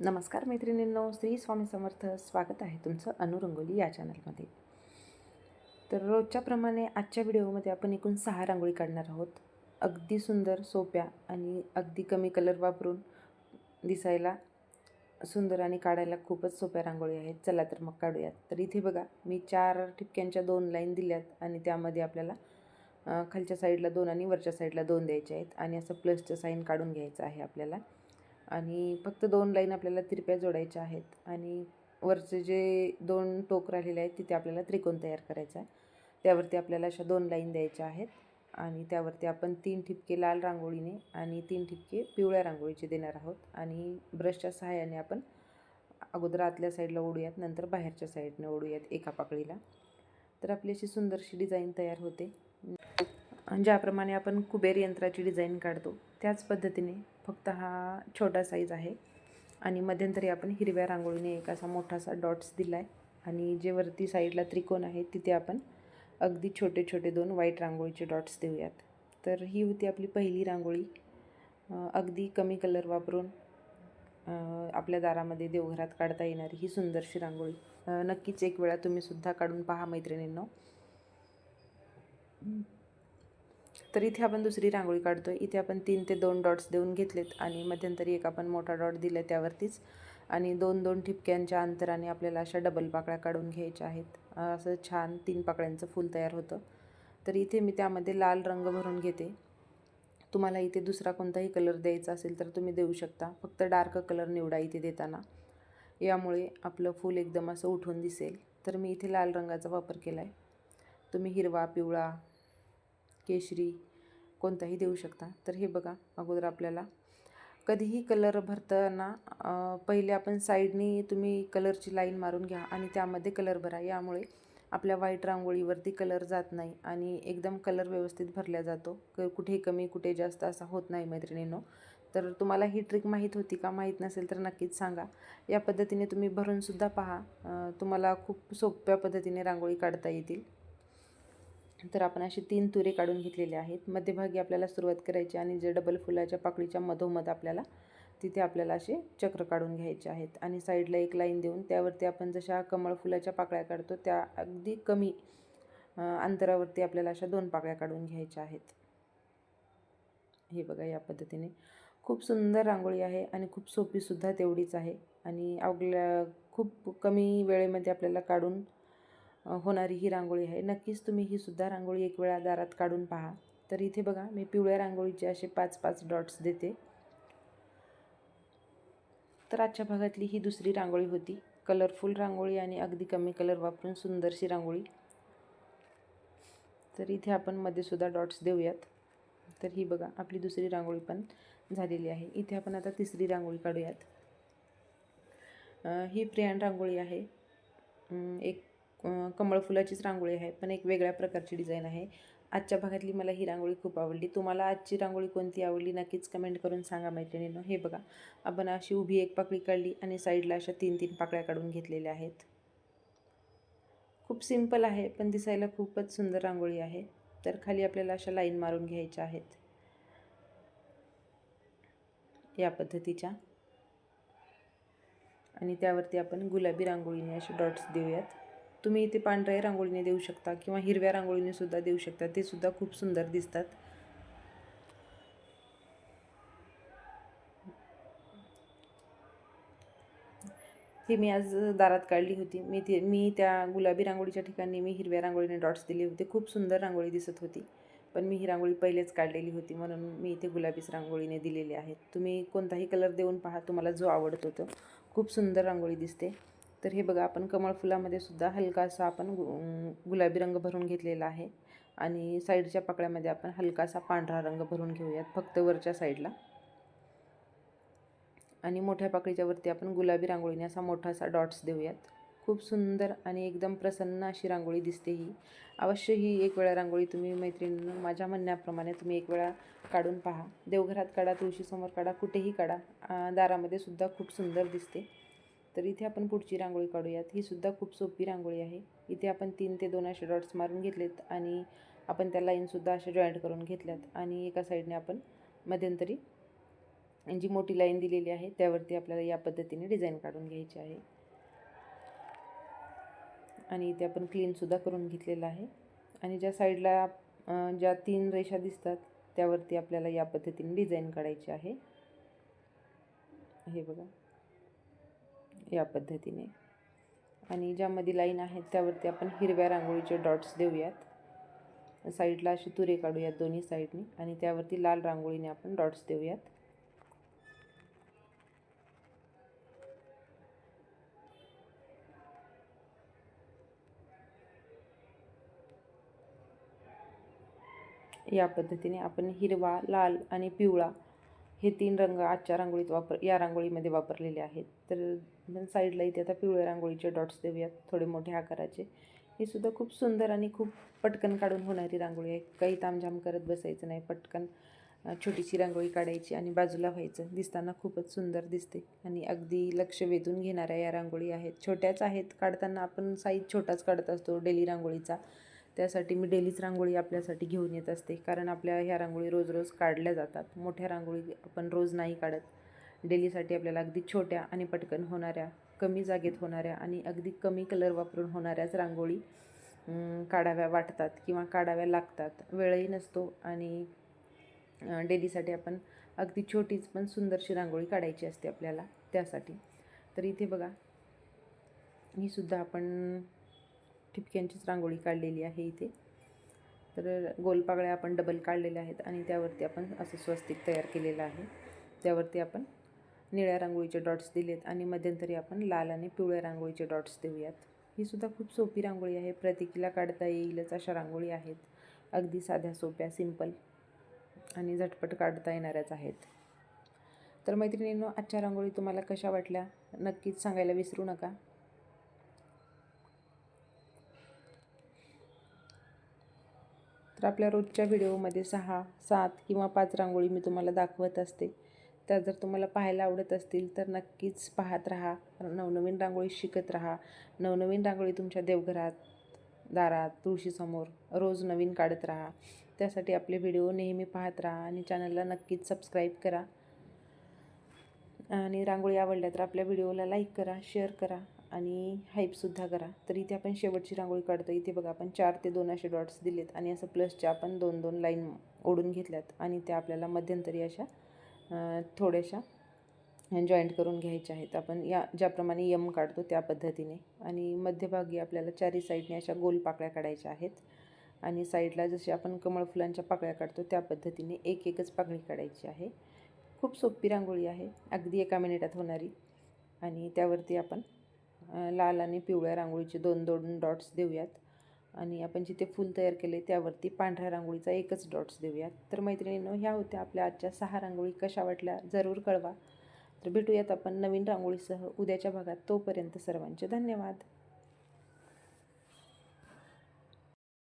नमस्कार मैत्रिणींनो, श्री स्वामी समर्थ. स्वागत आहे तुमचं अनुरंगोली या चॅनलमध्ये. तर रोजच्याप्रमाणे आजच्या व्हिडिओमध्ये आपण एकूण 6 रांगोळी काढणार आहोत. अगदी सुंदर, सोप्या आणि अगदी कमी कलर वापरून दिसायला सुंदर आणि काढायला खूपच सोप्या रांगोळी आहेत. चला तर मग काढूयात. तर इथे बघा, मी 4 ठिपक्यांच्या 2 लाईन दिल्यात आणि त्यामध्ये आपल्याला खालच्या साईडला 2 आणि वरच्या साईडला 2 द्यायचे आहेत आणि असं प्लसचं साईन काढून घ्यायचं आहे आपल्याला. आणि फक्त 2 लाईन आपल्याला तिरप्या जोडायच्या आहेत आणि वरचे जे 2 टोक राहिलेले आहेत तिथे आपल्याला त्रिकोण तयार करायचा आहे. त्यावरती आपल्याला अशा 2 लाईन द्यायच्या आहेत आणि त्यावरती आपण 3 ठिपके लाल रांगोळीने आणि 3 ठिपके पिवळ्या रांगोळीचे देणार आहोत. आणि ब्रशच्या सहाय्याने आपण अगोदर आतल्या साईडला ओढूयात, नंतर बाहेरच्या साईडने ओढूयात एका पाकळीला. तर आपली अशी सुंदरशी डिझाईन तयार होते. ज्याप्रमाणे आपण कुबेर यंत्राची डिझाईन काढतो त्याच पद्धतीने, फक्त हा छोटा साईज आहे आणि मध्यंतरी आपण हिरव्या रांगोळीने एक असा मोठासा डॉट्स दिला आहे आणि जे वरती साईडला त्रिकोण आहे तिथे आपण अगदी छोटे छोटे 2 व्हाईट रांगोळीचे डॉट्स देऊयात. तर ही होती आपली पहिली रांगोळी. अगदी कमी कलर वापरून आपल्या दारामध्ये देवघरात काढता येणारी ही सुंदरशी रांगोळी. नक्कीच एक वेळा तुम्हीसुद्धा काढून पहा मैत्रिणींनो. तर इथे आपण दुसरी रांगोळी काढतो आहे. इथे आपण 3 ते 2 डॉट्स देऊन घेतलेत आणि मध्यंतरी एक आपण मोठा डॉट दिला त्यावरतीच आणि 2-2 ठिपक्यांच्या अंतराने आपल्याला अशा डबल पाकळ्या काढून घ्यायच्या आहेत. असं छान 3 पाकळ्यांचं फूल तयार होतं. तर इथे मी त्यामध्ये लाल रंग भरून घेते. तुम्हाला इथे दुसरा कोणताही कलर द्यायचा असेल तर तुम्ही देऊ शकता. फक्त डार्क कलर निवडा इथे देताना, यामुळे आपलं फूल एकदम असं उठून दिसेल. तर मी इथे लाल रंगाचा वापर केला आहे. तुम्ही हिरवा, पिवळा, केशरी कोणताही देऊ शकता. तर हे बघा, अगोदर आपल्याला कधीही कलर भरताना पहिले आपण साईडनी तुम्ही कलरची लाईन मारून घ्या आणि त्यामध्ये कलर भरा. यामुळे आपल्या व्हाईट रांगोळीवरती कलर जात नाही आणि एकदम कलर व्यवस्थित भरला जातो. कुठे कमी कुठे जास्त असा होत नाही मैत्रिणींनो. तर तुम्हाला ही ट्रिक माहीत होती का? माहीत नसेल तर नक्कीच सांगा. या पद्धतीने तुम्ही भरूनसुद्धा पहा. तुम्हाला खूप सोप्या पद्धतीने रांगोळी काढता येतील. तर आपण असे 3 तुरे काढून घेतलेले आहेत. मध्यभागी आपल्याला सुरुवात करायची आणि जे डबल फुलाच्या पाकळीच्या मधोमध आपल्याला तिथे आपल्याला असे चक्र काढून घ्यायचे आहेत आणि साईडला एक लाईन देऊन त्यावरती आपण जशा कमळ फुलाच्या पाकळ्या काढतो त्या अगदी कमी अंतरावरती आपल्याला अशा 2 पाकळ्या काढून घ्यायच्या आहेत. हे बघा, या पद्धतीने खूप सुंदर रांगोळी आहे आणि खूप सोपीसुद्धा तेवढीच आहे आणि आपल्या खूप कमी वेळेमध्ये आपल्याला काढून होणारी ही रांगोळी आहे. नक्कीच तुम्ही ही सुद्धा रांगोळी एक वेळा दारात काढून पहा. तर इथे बघा, मी पिवळ्या रांगोळीचे असे 5-5 डॉट्स देते. तर आजच्या भागातली ही दुसरी रांगोळी होती. कलरफुल रांगोळी आणि अगदी कमी कलर वापरून सुंदरशी रांगोळी. तर इथे आपण मध्ये सुद्धा डॉट्स देऊयात. तर ही बघा, आपली दुसरी रांगोळी पण झालेली आहे. इथे आपण आता तिसरी रांगोळी काढूयात. ही प्रियान रांगोळी आहे. एक कमळ फुलाचीच रांगोळी आहे, पण एक वेगळ्या प्रकारची डिझाईन आहे. आजच्या भागातली मला ही रांगोळी खूप आवडली. तुम्हाला आजची रांगोळी कोणती आवडली नक्कीच कमेंट करून सांगा मैत्रिणींनो. हे बघा, आपण अशी उभी एक पाकळी काढली आणि साईडला अशा 3-3 पाकळ्या काढून घेतलेल्या आहेत. खूप सिंपल आहे, पण दिसायला खूपच सुंदर रांगोळी आहे. तर खाली आपल्याला अशा लाईन मारून घ्यायच्या आहेत या पद्धतीच्या आणि त्यावरती आपण गुलाबी रांगोळीने असे डॉट्स देऊयात. तुम्ही इथे पांढऱ्या रांगोळीने देऊ शकता किंवा हिरव्या रांगोळीने सुद्धा देऊ शकता. ते सुद्धा खूप सुंदर दिसतात. ही मी आज दारात काढली होती. मी त्या गुलाबी रांगोळीच्या ठिकाणी मी हिरव्या रांगोळीने डॉट्स दिले होते. खूप सुंदर रांगोळी दिसत होती, पण मी ही रांगोळी पहिलेच काढलेली होती म्हणून मी इथे गुलाबीच रांगोळीने दिलेली आहेत. तुम्ही कोणताही कलर देऊन पहा, तुम्हाला जो आवडतो तो. खूप सुंदर रांगोळी दिसते. तर हे बघा, आपण कमळ फुलामध्ये सुद्धा हलकासा आपण गुलाबी रंग भरून घेतलेला आहे आणि साईडच्या पाकळ्यामध्ये आपण हलकासा पांढरा रंग भरून घेऊयात फक्त वरच्या साईडला. आणि मोठ्या पाकळीच्या वरती आपण गुलाबी रांगोळीने असा मोठासा डॉट्स देऊयात. खूप सुंदर आणि एकदम प्रसन्न अशी रांगोळी दिसते ही. अवश्य ही एक वेळा रांगोळी तुम्ही मैत्रिणींनो, माझ्या म्हणण्याप्रमाणे तुम्ही एक वेळा काढून पहा. देवघरात काढा, तुळशीसमोर काढा, कुठेही काढा. दारामध्ये सुद्धा खूप सुंदर दिसते. तर इथे आपण पुढची रांगोळी काढूयात. ही सुद्धा खूप सोपी रांगोळी आहे. इथे आपण 3 ते 2 असे डॉट्स मारून घेतलेत आणि आपण त्या लाईनसुद्धा अशा जॉईंट करून घेतल्यात आणि एका साईडने आपण मध्यंतरी जी मोठी लाईन दिलेली आहे त्यावरती आपल्याला या पद्धतीने डिझाईन काढून घ्यायची आहे. आणि इथे आपण क्लीनसुद्धा करून घेतलेलं आहे. आणि ज्या साईडला ज्या 3 रेषा दिसतात त्यावरती आपल्याला या पद्धतीने डिझाईन काढायची आहे. हे बघा या पद्धतीने. आणि ज्यामध्ये लाईन आहेत त्यावरती आपण हिरव्या रांगोळीचे डॉट्स देऊयात. साईडला अशी तुरे काढूयात दोन्ही साईडनी आणि त्यावरती लाल रांगोळीने आपण डॉट्स देऊयात. या पद्धतीने आपण हिरवा, लाल आणि पिवळा हे 3 रंग आजच्या रांगोळीत या रांगोळीमध्ये वापरलेले आहेत. तर साईडला इथे आता पिवळ्या रांगोळीचे डॉट्स देऊयात थोडे मोठ्या आकाराचे. ही सुद्धा खूप सुंदर आणि खूप पटकन काढून होणारी रांगोळी आहे. काही तामझाम करत बसायचं नाही. पटकन छोटीशी रांगोळी काढायची आणि बाजूला व्हायचं. दिसताना खूपच सुंदर दिसते आणि अगदी लक्ष वेधून घेणाऱ्या या रांगोळी आहेत. छोट्याच आहेत. काढताना आपण साईज छोटाच काढत असतो डेली रांगोळीचा. त्यासाठी मी डेलीच रांगोळी आपल्यासाठी घेऊन येत असते. कारण आपल्या ह्या रांगोळी रोज रोज काढल्या जातात. मोठ्या रांगोळी आपण रोज नाही काढत. डेलीसाठी आपल्याला अगदी छोट्या आणि पटकन होणाऱ्या, कमी जागेत होणाऱ्या आणि अगदी कमी कलर वापरून होणाऱ्याच रांगोळी काढाव्या वाटतात किंवा काढाव्या लागतात. वेळही नसतो आणि डेलीसाठी आपण अगदी छोटीच पण सुंदरशी रांगोळी काढायची असते आपल्याला त्यासाठी. तर इथे बघा ही सुद्धा आपण ठिपक्यांचीच रांगोळी काढलेली आहे इथे. तर गोलपाकळ्या आपण डबल काढलेल्या आहेत आणि त्यावरती आपण असं स्वस्तिक तयार केलेलं आहे. त्यावरती आपण निळ्या रांगोळीचे डॉट्स दिलेत आणि मध्यंतरी आपण लाल आणि पिवळ्या रांगोळीचे डॉट्स देऊयात. ही सुद्धा खूप सोपी रांगोळी आहे. प्रत्येकीला काढता येईलच अशा रांगोळी आहेत. अगदी साध्या सोप्या सिंपल आणि झटपट काढता येणाऱ्याच आहेत. तर मैत्रिणींनो, आजच्या रांगोळी तुम्हाला कशा वाटल्या नक्कीच सांगायला विसरू नका. तर आपल्या रोजच्या व्हिडिओमध्ये 6, 7 किंवा 5 रांगोळी मी तुम्हाला दाखवत असते. त्या जर तुम्हाला पाहायला आवडत असतील तर नक्कीच पाहत राहा. नवनवीन रांगोळी शिकत राहा. नवनवीन रांगोळी तुमच्या देवघरात, दारात, तुळशीसमोर रोज नवीन काढत राहा. त्यासाठी आपले व्हिडिओ नेहमी पाहत राहा आणि चॅनलला नक्कीच सबस्क्राईब करा. आणि रांगोळी आवडल्या तर आपल्या व्हिडिओला लाईक करा, शेअर करा आणि हाईपसुद्धा करा. तर इथे आपण शेवटची रांगोळी काढतो. इथे बघा आपण 4 ते 2 असे डॉट्स दिलेत आणि असं प्लसच्या आपण 2-2 लाईन ओढून घेतल्यात आणि त्या आपल्याला मध्यंतरी अशा थोड्याशा जॉईंट करून घ्यायच्या आहेत. आपण ज्याप्रमाणे यम काढतो त्या पद्धतीने. आणि मध्यभागी आपल्याला चारी साईडने अशा गोल पाकळ्या काढायच्या आहेत आणि साईडला जसे आपण कमळ फुलांच्या पाकळ्या काढतो त्या पद्धतीने एकच पाकळी काढायची आहे. खूप सोपी रांगोळी आहे, अगदी 1 मिनिटात होणारी. आणि त्यावरती आपण लाल आणि पिवळ्या रांगोळीचे 2-2 डॉट्स देऊयात आणि आपण जिथे फूल तयार केले त्यावरती पांढऱ्या रांगोळीचा एकच डॉट्स देऊयात. तर मैत्रिणींनो, ह्या होत्या आपल्या आजच्या 6 रांगोळी. कशा वाटल्या जरूर कळवा. तर भेटूयात आपण नवीन रांगोळीसह उद्याच्या भागात. तोपर्यंत सर्वांचे धन्यवाद.